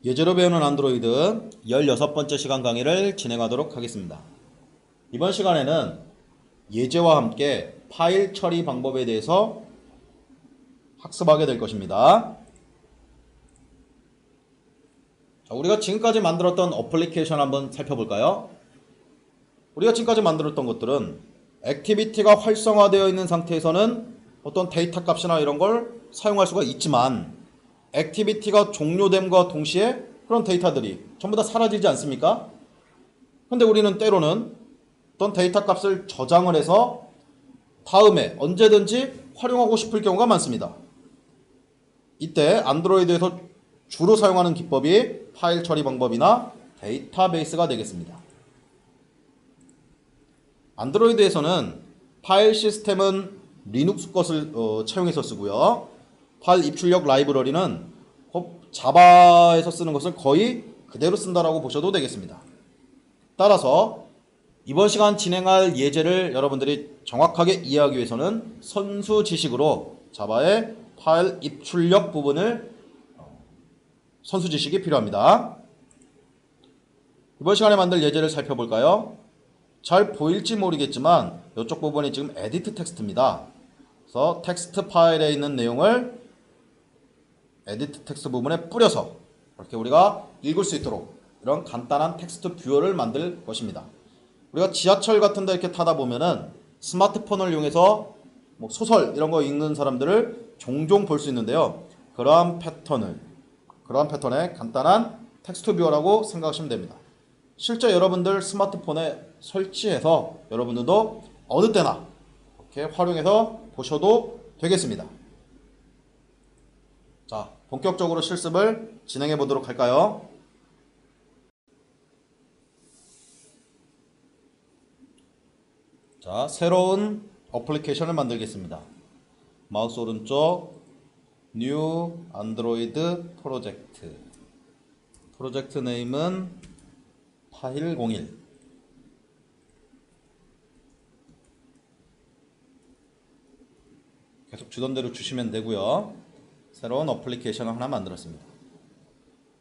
예제로 배우는 안드로이드 16번째 시간 강의를 진행하도록 하겠습니다. 이번 시간에는 예제와 함께 파일 처리 방법에 대해서 학습하게 될 것입니다. 자, 우리가 지금까지 만들었던 어플리케이션 한번 살펴볼까요? 우리가 지금까지 만들었던 것들은 액티비티가 활성화되어 있는 상태에서는 어떤 데이터 값이나 이런 걸 사용할 수가 있지만 액티비티가 종료됨과 동시에 그런 데이터들이 전부 다 사라지지 않습니까? 근데 우리는 때로는 어떤 데이터 값을 저장을 해서 다음에 언제든지 활용하고 싶을 경우가 많습니다. 이때 안드로이드에서 주로 사용하는 기법이 파일 처리 방법이나 데이터베이스가 되겠습니다. 안드로이드에서는 파일 시스템은 리눅스 것을 채용해서 쓰고요. 파일 입출력 라이브러리는 자바에서 쓰는 것을 거의 그대로 쓴다라고 보셔도 되겠습니다. 따라서 이번 시간 진행할 예제를 여러분들이 정확하게 이해하기 위해서는 선수 지식으로 자바의 파일 입출력 부분을 선수 지식이 필요합니다. 이번 시간에 만들 예제를 살펴볼까요? 잘 보일지 모르겠지만 이쪽 부분이 지금 에디트 텍스트입니다. 그래서 텍스트 파일에 있는 내용을 에디트 텍스트 부분에 뿌려서 이렇게 우리가 읽을 수 있도록 이런 간단한 텍스트 뷰어를 만들 것입니다. 우리가 지하철 같은 데 이렇게 타다 보면은 스마트폰을 이용해서 뭐 소설 이런 거 읽는 사람들을 종종 볼 수 있는데요. 그러한 패턴의 간단한 텍스트 뷰어라고 생각하시면 됩니다. 실제 여러분들 스마트폰에 설치해서 여러분들도 어느 때나 이렇게 활용해서 보셔도 되겠습니다. 자, 본격적으로 실습을 진행해 보도록 할까요? 자, 새로운 어플리케이션을 만들겠습니다. 마우스 오른쪽 New Android 프로젝트. 프로젝트 네임은 파일 01. 계속 주던 대로 주시면 되고요. 새로운 어플리케이션을 하나 만들었습니다.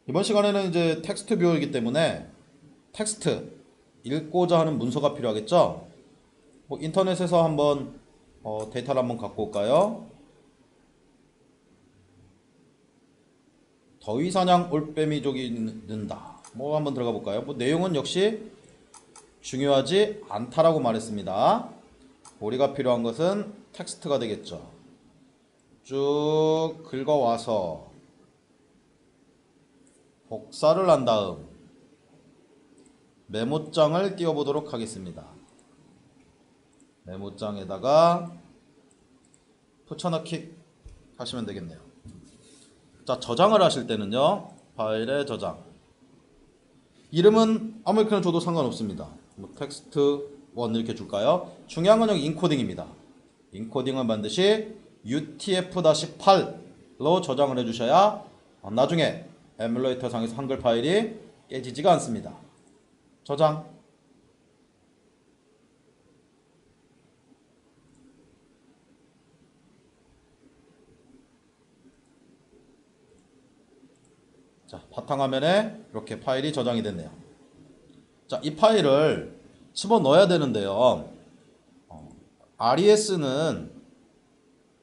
이번 시간에는 이제 텍스트 뷰어이기 때문에 텍스트 읽고자 하는 문서가 필요하겠죠. 뭐 인터넷에서 한번 데이터를 한번 갖고 올까요? 더위사냥 올빼미족이 는다. 뭐 한번 들어가 볼까요? 뭐 내용은 역시 중요하지 않다라고 말했습니다. 우리가 필요한 것은 텍스트가 되겠죠. 쭉 긁어와서 복사를 한 다음 메모장을 띄워보도록 하겠습니다. 메모장에다가 붙여넣기 하시면 되겠네요. 자, 저장을 하실 때는요, 파일에 저장. 이름은 아무렇게나 줘도 상관없습니다. 뭐 텍스트 1 이렇게 줄까요? 중요한 건 여기 인코딩입니다. 인코딩은 반드시 UTF-8로 저장을 해주셔야 나중에 에뮬레이터 상에서 한글 파일이 깨지지가 않습니다. 저장. 자, 바탕화면에 이렇게 파일이 저장이 됐네요. 자, 이 파일을 집어넣어야 되는데요. RES는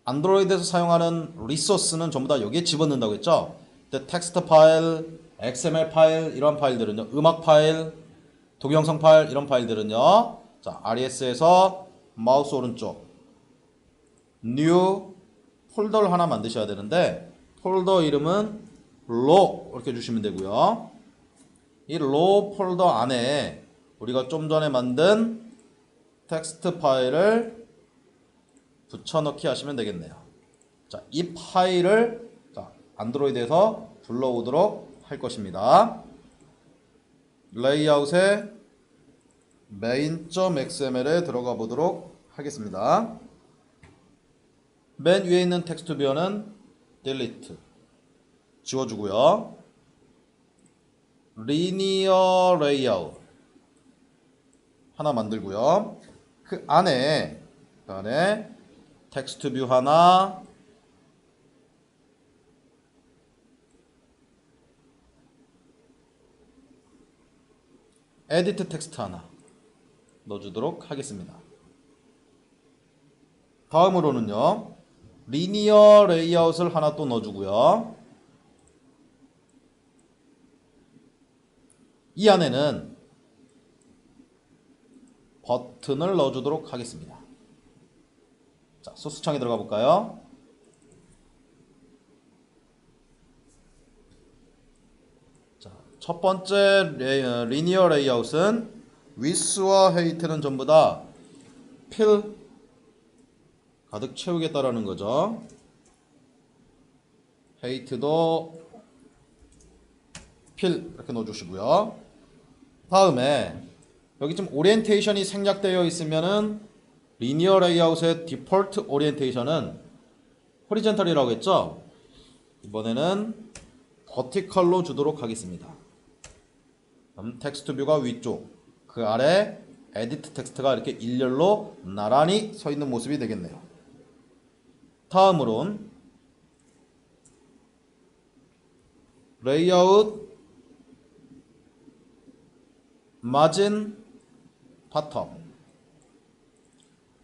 안드로이드에서 사용하는 리소스는 전부 다 여기에 집어넣는다고 했죠. 근데 텍스트 파일, XML 파일 이런 파일들은요, 음악 파일, 동영상 파일 이런 파일들은요, 자, RES에서 마우스 오른쪽 New 폴더를 하나 만드셔야 되는데 폴더 이름은 raw 이렇게 주시면 되고요. 이 raw 폴더 안에 우리가 좀 전에 만든 텍스트 파일을 붙여넣기 하시면 되겠네요. 자, 이 파일을 안드로이드에서 불러오도록 할 것입니다. 레이아웃에 main.xml에 들어가 보도록 하겠습니다. 맨 위에 있는 텍스트 뷰어는 delete 지워주고요. linear layout 하나 만들고요. 그 안에 텍스트 뷰 하나, 에디트 텍스트 하나 넣어주도록 하겠습니다. 다음으로는요, 리니어 레이아웃을 하나 또 넣어주고요. 이 안에는 버튼을 넣어주도록 하겠습니다. 자, 소스창에 들어가 볼까요? 자, 첫 번째 리니어 레이아웃은 width와 height는 전부 다 fill 가득 채우겠다라는 거죠. height도 fill 이렇게 넣어주시고요. 다음에 여기 지금 오리엔테이션이 생략되어 있으면은 리니어 레이아웃의 디폴트 오리엔테이션은 호리젠탈이라고 했죠. 이번에는 버티컬로 주도록 하겠습니다. 그럼 텍스트 뷰가 위쪽, 그 아래 에디트 텍스트가 이렇게 일렬로 나란히 서 있는 모습이 되겠네요. 다음으론 레이아웃 마진 바텀.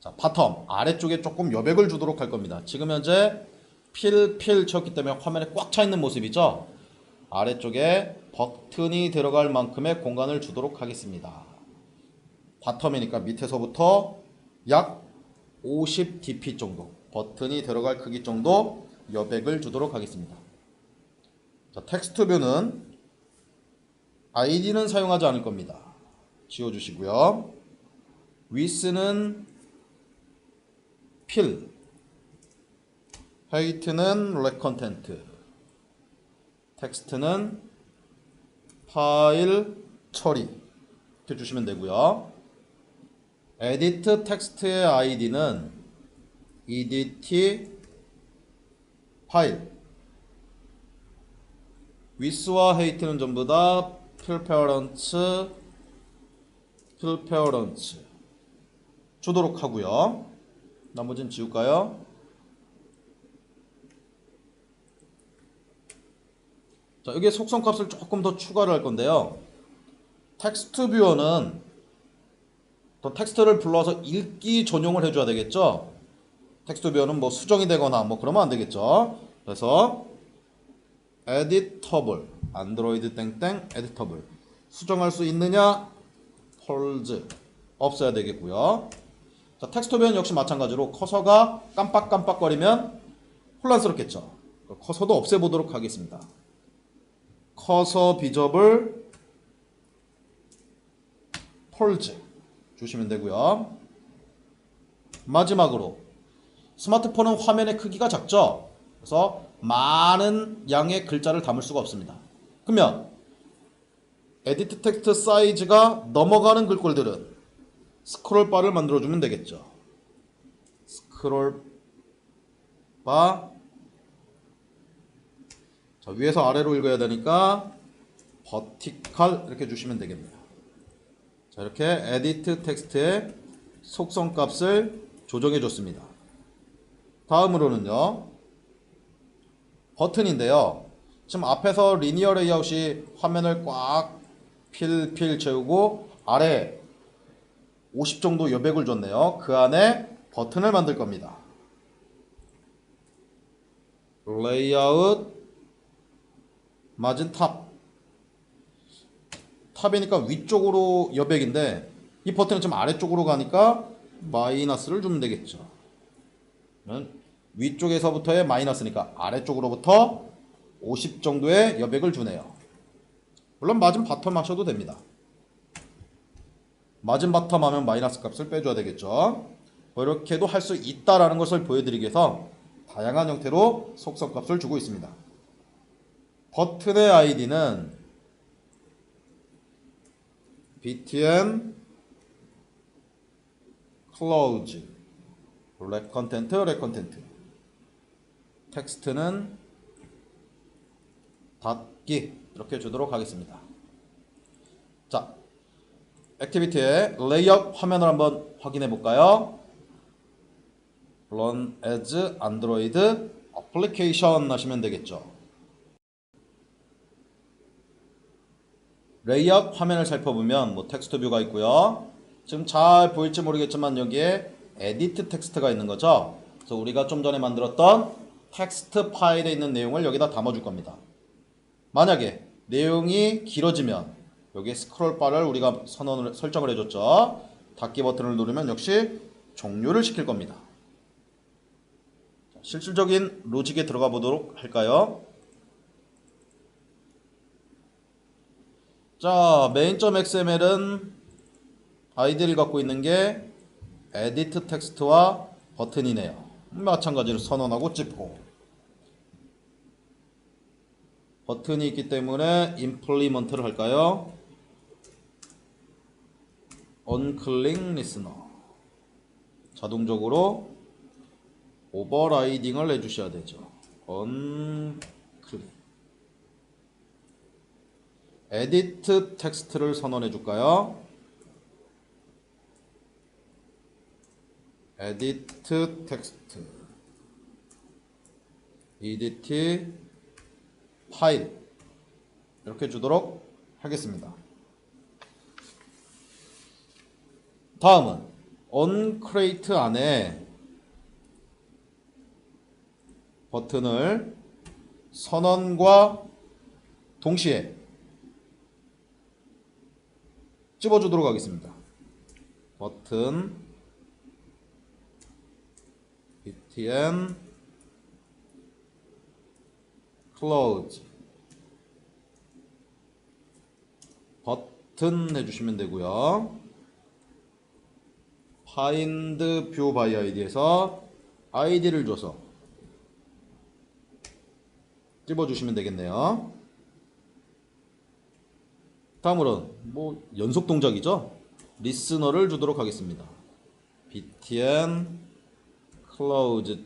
자, 바텀 아래쪽에 조금 여백을 주도록 할 겁니다. 지금 현재 필 쳤기 때문에 화면에 꽉 차 있는 모습이죠. 아래쪽에 버튼이 들어갈 만큼의 공간을 주도록 하겠습니다. 바텀이니까 밑에서부터 약 50dp 정도, 버튼이 들어갈 크기 정도 여백을 주도록 하겠습니다. 자, 텍스트 뷰는 아이디는 사용하지 않을 겁니다. 지워주시고요. width는 fill, height는 rectangle, 텍스트는 파일 처리 이렇게 주시면 되고요. 에디트 텍스트의 아이디는 edt 파일, width와 height는 전부 다 fill parents 주도록 하고요. 나머지는 지울까요? 자, 여기에 속성값을 조금 더 추가를 할 건데요. 텍스트 뷰어는 또 텍스트를 불러서 읽기 전용을 해줘야 되겠죠. 텍스트 뷰어는 뭐 수정이 되거나 뭐 그러면 안 되겠죠. 그래서 editable, 안드로이드 땡땡 editable 수정할 수 있느냐? 펄즈 없어야 되겠고요. 자, 텍스트 뷰어는 역시 마찬가지로 커서가 깜빡깜빡거리면 혼란스럽겠죠. 커서도 없애보도록 하겠습니다. 커서 비저블 펄즈 주시면 되고요. 마지막으로 스마트폰은 화면의 크기가 작죠. 그래서 많은 양의 글자를 담을 수가 없습니다. 그러면 에디트 텍스트 사이즈가 넘어가는 글꼴들은 스크롤 바를 만들어주면 되겠죠. 스크롤 바, 자, 위에서 아래로 읽어야 되니까 버티컬 이렇게 주시면 되겠네요. 자, 이렇게 에디트 텍스트의 속성 값을 조정해 줬습니다. 다음으로는요, 버튼인데요. 지금 앞에서 리니어 레이아웃이 화면을 꽉 필 채우고 아래 50 정도 여백을 줬네요. 그 안에 버튼을 만들 겁니다. 레이아웃 마진 탑, 탑이니까 위쪽으로 여백인데 이 버튼은 좀 아래쪽으로 가니까 마이너스를 주면 되겠죠. 위쪽에서부터의 마이너스니까 아래쪽으로부터 50 정도의 여백을 주네요. 물론 마진 바텀 하셔도 됩니다. 마진 바텀 하면 마이너스 값을 빼줘야 되겠죠. 이렇게도 할 수 있다라는 것을 보여드리기 위해서 다양한 형태로 속성 값을 주고 있습니다. 버튼의 아이디는 btn close 렉컨텐트 텍스트는 닫기 이렇게 주도록 하겠습니다. 자, 액티비티의 레이아웃 화면을 한번 확인해 볼까요? Run as Android Application 하시면 되겠죠. 레이아웃 화면을 살펴보면 뭐 텍스트 뷰가 있고요. 지금 잘 보일지 모르겠지만 여기에 에디트 텍스트가 있는 거죠. 그래서 우리가 좀 전에 만들었던 텍스트 파일에 있는 내용을 여기다 담아줄 겁니다. 만약에 내용이 길어지면 여기에 스크롤 바를 우리가 설정을 해줬죠. 닫기 버튼을 누르면 역시 종료를 시킬 겁니다. 실질적인 로직에 들어가 보도록 할까요? 자, main.xml은 아이디를 갖고 있는 게 edit 텍스트와 버튼이네요. 마찬가지로 선언하고 찝고 버튼이 있기 때문에 implement를 할까요? onClick listener 자동적으로 오버라이딩을 해주셔야 되죠. onClick edit 텍스트를 선언해 줄까요? edit 텍스트 edit 파일 이렇게 주도록 하겠습니다. 다음은 onCreate 안에 버튼을 선언과 동시에 집어주도록 하겠습니다. 버튼 btn close 버튼 해주시면 되고요. find view by id에서 id를 줘서 집어주시면 되겠네요. 다음으로는 뭐 연속 동작이죠. 리스너를 주도록 하겠습니다. btn close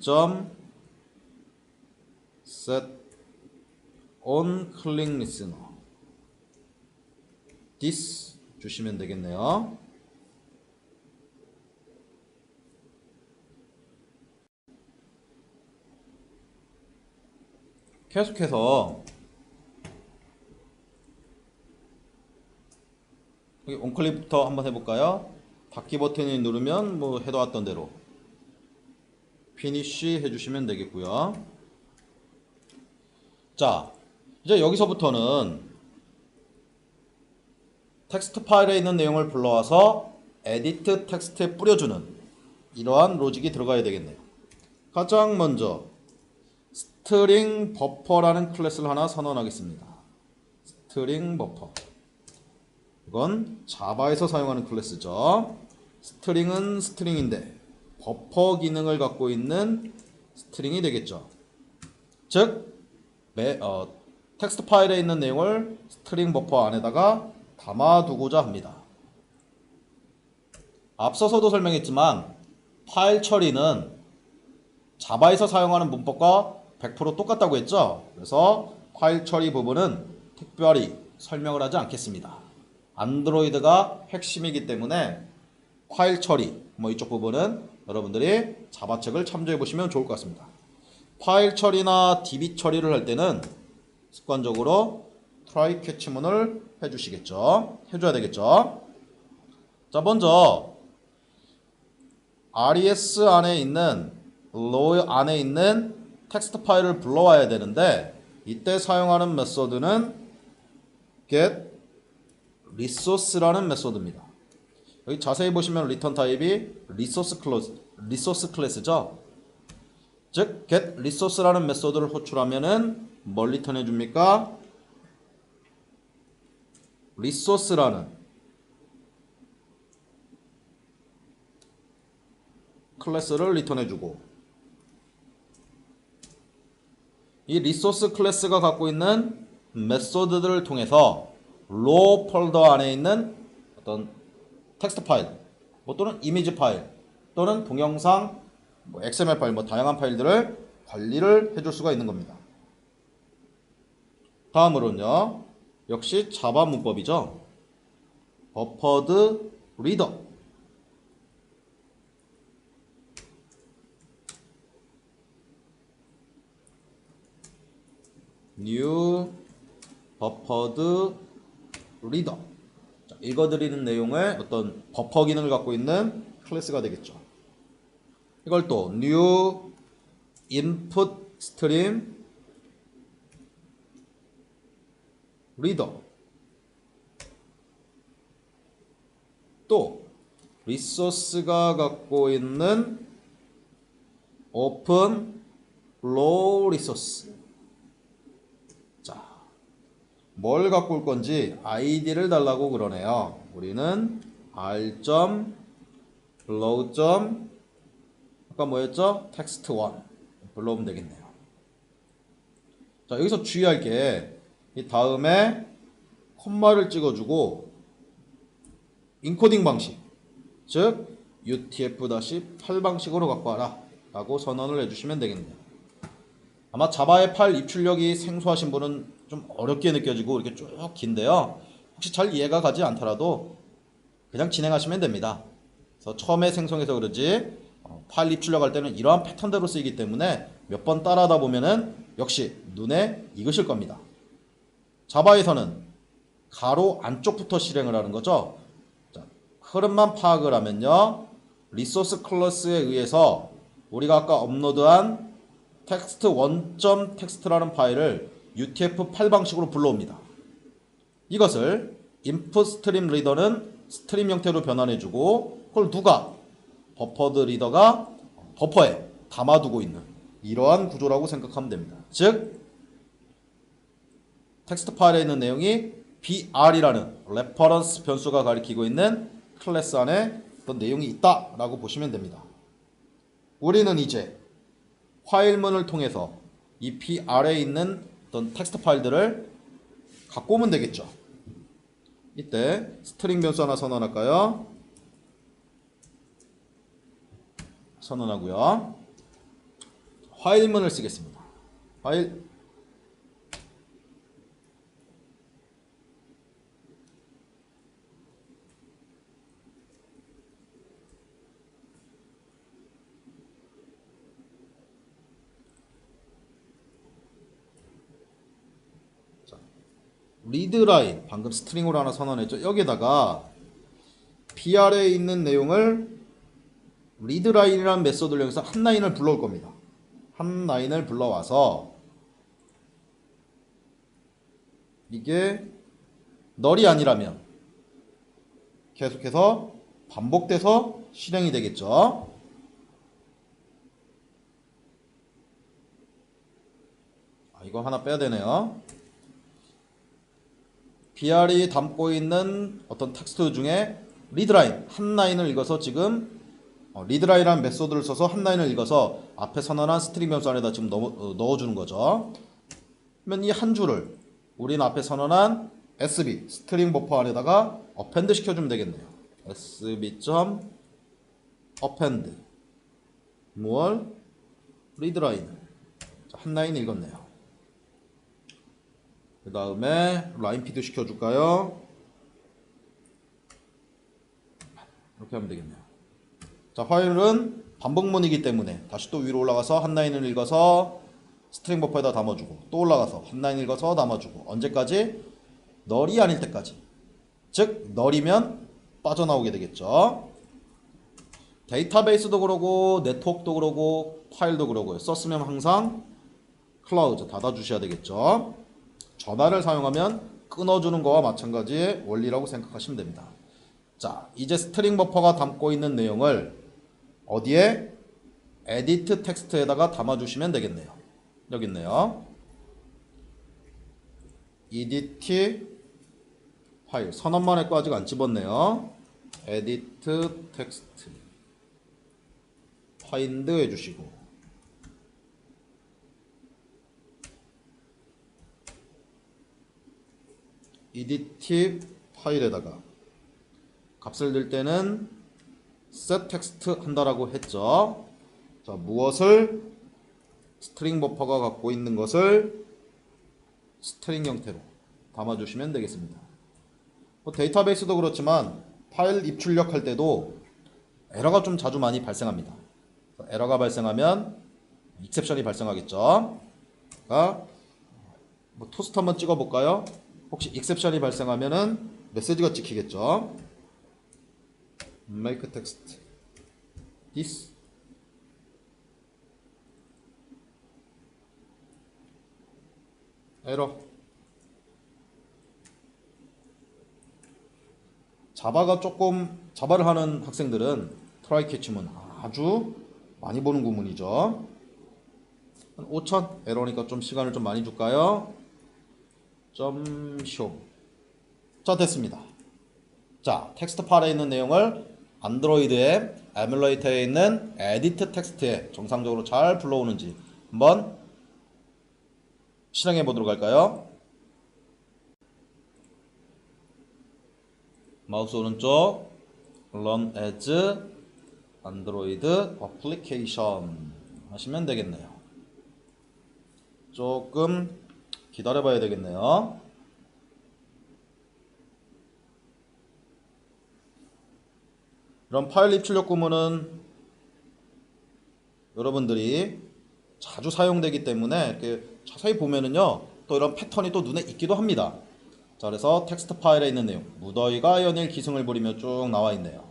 set on click listener this 주시면 되겠네요. 계속해서 여기 onClick부터 한번 해볼까요? 닫기 버튼을 누르면 뭐 해놓았던 대로 finish 해주시면 되겠고요. 자, 이제 여기서부터는 텍스트 파일에 있는 내용을 불러와서 에디트 텍스트에 뿌려주는 이러한 로직이 들어가야 되겠네요. 가장 먼저 스트링 버퍼라는 클래스를 하나 선언하겠습니다. 스트링 버퍼 이건 자바에서 사용하는 클래스죠. 스트링은 스트링인데 버퍼 기능을 갖고 있는 스트링이 되겠죠. 즉 텍스트 파일에 있는 내용을 스트링 버퍼 안에다가 담아두고자 합니다. 앞서서도 설명했지만 파일 처리는 자바에서 사용하는 문법과 100% 똑같다고 했죠. 그래서 파일 처리 부분은 특별히 설명을 하지 않겠습니다. 안드로이드가 핵심이기 때문에 파일 처리 뭐 이쪽 부분은 여러분들이 자바책을 참조해 보시면 좋을 것 같습니다. 파일 처리나 DB 처리를 할 때는 습관적으로 try catch문을 해주시겠죠. 해줘야 되겠죠. 자, 먼저 res 안에 있는 raw 안에 있는 텍스트 파일을 불러와야 되는데 이때 사용하는 메소드는 get resource라는 메소드입니다. 여기 자세히 보시면 리턴 타입이 resource 클래스죠. 즉 get resource라는 메소드를 호출하면은 뭘 리턴해 줍니까? resource라는 클래스를 리턴해 주고 이 리소스 클래스가 갖고 있는 메소드들을 통해서 raw 폴더 안에 있는 어떤 텍스트 파일 뭐 또는 이미지 파일 또는 동영상 뭐 XML 파일 뭐 다양한 파일들을 관리를 해줄 수가 있는 겁니다. 다음으로는요. 역시 자바 문법이죠. 버퍼드 리더. new 버퍼드 리더. 자, 읽어드리는 내용을 어떤 버퍼 기능을 갖고 있는 클래스가 되겠죠. 이걸 또 new input stream reader, 또 리소스가 갖고 있는 open raw resource. 자, 뭘 갖고 올 건지 아이디를 달라고 그러네요. 우리는 r.raw. 아까 뭐였죠? text1 불러오면 되겠네요. 자, 여기서 주의할 게 이 다음에 콤마를 찍어주고 인코딩 방식, 즉 UTF-8 방식으로 갖고 와라 라고 선언을 해주시면 되겠네요. 아마 자바의 팔 입출력이 생소하신 분은 좀 어렵게 느껴지고 이렇게 쭉 긴데요. 혹시 잘 이해가 가지 않더라도 그냥 진행하시면 됩니다. 그래서 처음에 생성해서 그러지 파일 입출력할 때는 이러한 패턴대로 쓰이기 때문에 몇 번 따라하다 보면은 역시 눈에 익으실 겁니다. 자바에서는 가로 안쪽부터 실행을 하는 거죠. 자, 흐름만 파악을 하면요. 리소스 클래스에 의해서 우리가 아까 업로드한 text1.txt라는 파일을 UTF-8 방식으로 불러옵니다. 이것을 input stream reader는 스트림 형태로 변환해주고 그걸 누가? 버퍼드 리더가 버퍼에 담아두고 있는 이러한 구조라고 생각하면 됩니다. 즉 텍스트 파일에 있는 내용이 br이라는 레퍼런스 변수가 가리키고 있는 클래스 안에 어떤 내용이 있다라고 보시면 됩니다. 우리는 이제 파일문을 통해서 이 br에 있는 어떤 텍스트 파일들을 갖고 오면 되겠죠. 이때 스트링 변수 하나 선언할까요? 선언하고요. 파일문을 쓰겠습니다. 파일 리드라인, 방금 스트링으로 하나 선언했죠. 여기다가 br에 있는 내용을 리드라인이라는 메소드를 이용해서 한 라인을 불러올 겁니다. 한 라인을 불러와서 이게 널이 아니라면 계속해서 반복돼서 실행이 되겠죠. 이거 하나 빼야 되네요. br이 담고 있는 어떤 텍스트 중에 리드라인 한 라인을 읽어서 지금 리드라인이라는 메소드를 써서 한 라인을 읽어서 앞에 선언한 스트링 변수 안에다 지금 넣어주는 거죠. 그러면 이 한 줄을 우리는 앞에 선언한 sb 스트링 버퍼 안에다가 어펜드 시켜주면 되겠네요. sb.append 뭘 리드라인을 한 라인 읽었네요. 그 다음에 라인 피드 시켜줄까요? 이렇게 하면 되겠네요. 자, 파일은 반복문이기 때문에 다시 또 위로 올라가서 한 라인을 읽어서 스트링 버퍼에다 담아주고 또 올라가서 한 라인 읽어서 담아주고 언제까지? 널이 아닐 때까지. 즉 널이면 빠져나오게 되겠죠. 데이터베이스도 그러고 네트워크도 그러고 파일도 그러고요. 썼으면 항상 클라우드 닫아주셔야 되겠죠. 전화를 사용하면 끊어주는 거와 마찬가지의 원리라고 생각하시면 됩니다. 자, 이제 스트링 버퍼가 담고 있는 내용을 어디에? 에디트 텍스트에다가 담아주시면 되겠네요. 여기 있네요. edt 파일 선언만 했고 아직 안 집었네요. 에디트 텍스트 파인드 해주시고 edt 파일에다가 값을 넣을 때는 set text 한다라고 했죠. 자, 무엇을 스트링 버퍼가 갖고 있는 것을 스트링 형태로 담아주시면 되겠습니다. 뭐 데이터베이스도 그렇지만 파일 입출력 할 때도 에러가 좀 자주 많이 발생합니다. 에러가 발생하면 익셉션이 발생하겠죠. 그러니까 뭐 토스트 한번 찍어볼까요? 혹시 익셉션이 발생하면은 메시지가 찍히겠죠. Make text this 에러. 자바를 하는 학생들은 트라이 캐치문 아주 많이 보는 구문이죠. 5000 에러니까 좀 시간을 좀 많이 줄까요? .show. 자, 됐습니다. 자, 텍스트 파일에 있는 내용을 안드로이드의 에뮬레이터에 있는 에디트 텍스트에 정상적으로 잘 불러오는지 한번 실행해 보도록 할까요? 마우스 오른쪽 Run as Android Application 하시면 되겠네요. 조금 기다려 봐야 되겠네요. 이런 파일 입출력 구문은 여러분들이 자주 사용되기 때문에 이렇게 자세히 보면은요, 또 이런 패턴이 또 눈에 익기도 합니다. 자, 그래서 텍스트 파일에 있는 내용, 무더위가 연일 기승을 부리며 쭉 나와 있네요.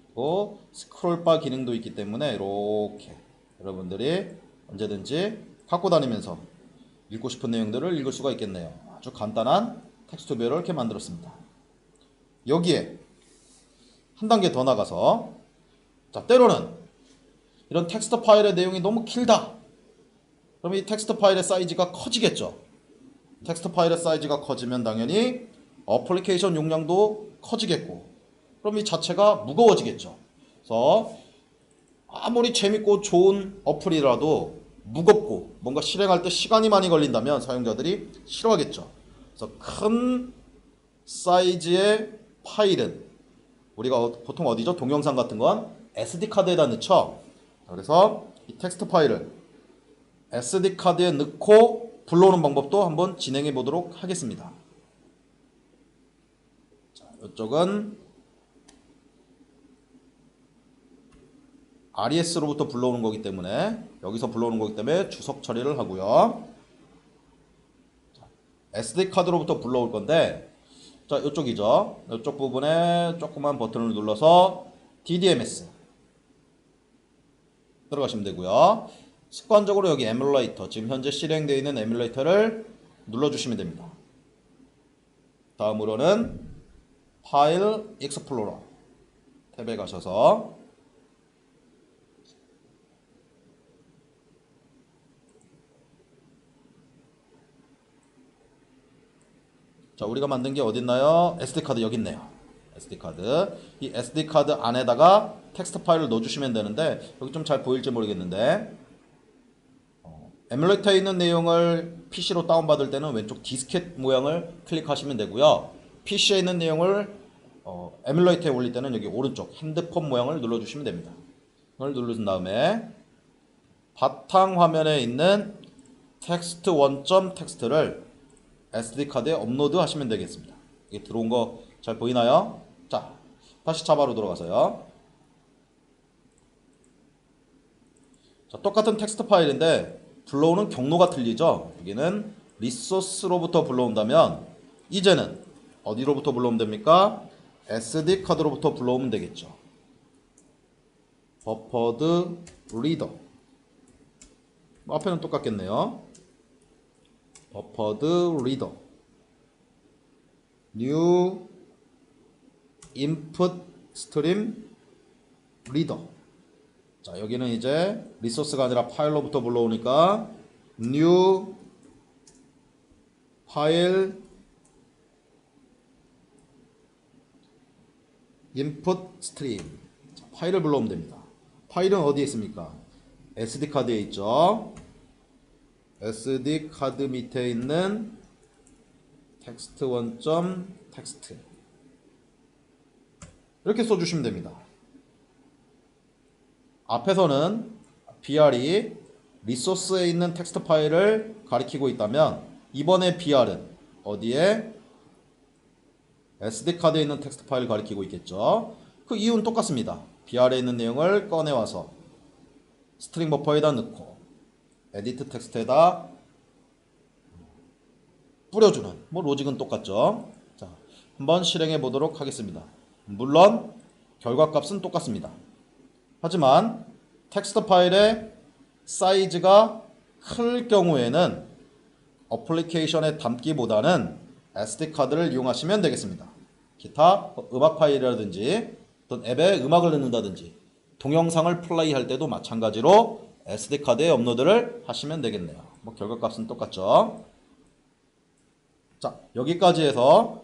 그리고 스크롤바 기능도 있기 때문에 이렇게 여러분들이 언제든지 갖고 다니면서 읽고 싶은 내용들을 읽을 수가 있겠네요. 아주 간단한 텍스트 뷰어를 이렇게 만들었습니다. 여기에 한 단계 더 나가서, 자, 때로는 이런 텍스트 파일의 내용이 너무 길다. 그럼 이 텍스트 파일의 사이즈가 커지겠죠. 텍스트 파일의 사이즈가 커지면 당연히 어플리케이션 용량도 커지겠고, 그럼 이 자체가 무거워지겠죠. 그래서 아무리 재밌고 좋은 어플이라도 무겁고 뭔가 실행할 때 시간이 많이 걸린다면 사용자들이 싫어하겠죠. 그래서 큰 사이즈의 파일은 우리가 보통 어디죠? 동영상 같은 건 SD 카드에다 넣죠. 그래서 이 텍스트 파일을 SD 카드에 넣고 불러오는 방법도 한번 진행해 보도록 하겠습니다. 자, 이쪽은 RES로부터 불러오는 거기 때문에, 여기서 불러오는 거기 때문에 주석 처리를 하고요. 자, SD 카드로부터 불러올 건데, 자, 이쪽이죠. 이쪽 부분에 조그만 버튼을 눌러서 DDMS 들어가시면 되고요. 습관적으로 여기 에뮬레이터, 지금 현재 실행되어 있는 에뮬레이터를 눌러주시면 됩니다. 다음으로는 파일 익스플로러 탭에 가셔서 자, 우리가 만든 게 어딨나요? SD카드 여기 있네요. SD카드. 이 SD카드 안에다가 텍스트 파일을 넣어주시면 되는데, 여기 좀 잘 보일지 모르겠는데, 에뮬레이터에 있는 내용을 PC로 다운받을 때는 왼쪽 디스켓 모양을 클릭하시면 되고요. PC에 있는 내용을 에뮬레이터에 올릴 때는 여기 오른쪽 핸드폰 모양을 눌러주시면 됩니다. 이걸 누르신 다음에 바탕 화면에 있는 텍스트 원점 텍스트를 SD카드에 업로드 하시면 되겠습니다. 이게 들어온 거 잘 보이나요? 자, 다시 자바로 들어가서요. 자, 똑같은 텍스트 파일인데 불러오는 경로가 틀리죠. 여기는 리소스로부터 불러온다면 이제는 어디로부터 불러오면 됩니까? SD카드로부터 불러오면 되겠죠. 버퍼드 리더, 앞에는 똑같겠네요. 버퍼드 리더, 뉴 인풋 스트림 리더. 자, 여기는 이제 리소스가 아니라 파일로부터 불러오니까 뉴 파일 인풋 스트림. 자, 파일을 불러오면 됩니다. 파일은 어디에 있습니까? SD 카드에 있죠. SD 카드 밑에 있는 텍스트 원점 텍스트, 이렇게 써주시면 됩니다. 앞에서는 BR이 리소스에 있는 텍스트 파일을 가리키고 있다면 이번에 BR은 어디에? SD카드에 있는 텍스트 파일을 가리키고 있겠죠. 그 이유는 똑같습니다. BR에 있는 내용을 꺼내와서 스트링 버퍼에다 넣고 에디트 텍스트에다 뿌려주는 뭐 로직은 똑같죠. 자, 한번 실행해 보도록 하겠습니다. 물론 결과값은 똑같습니다. 하지만 텍스트 파일의 사이즈가 클 경우에는 어플리케이션에 담기보다는 SD카드를 이용하시면 되겠습니다. 기타 음악 파일이라든지 어떤 앱에 음악을 넣는다든지 동영상을 플레이할 때도 마찬가지로 SD카드에 업로드를 하시면 되겠네요. 뭐 결과값은 똑같죠. 자, 여기까지 해서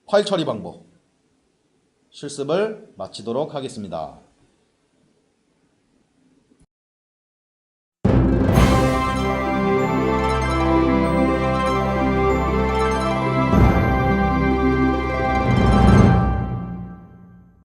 파일 처리 방법 실습을 마치도록 하겠습니다.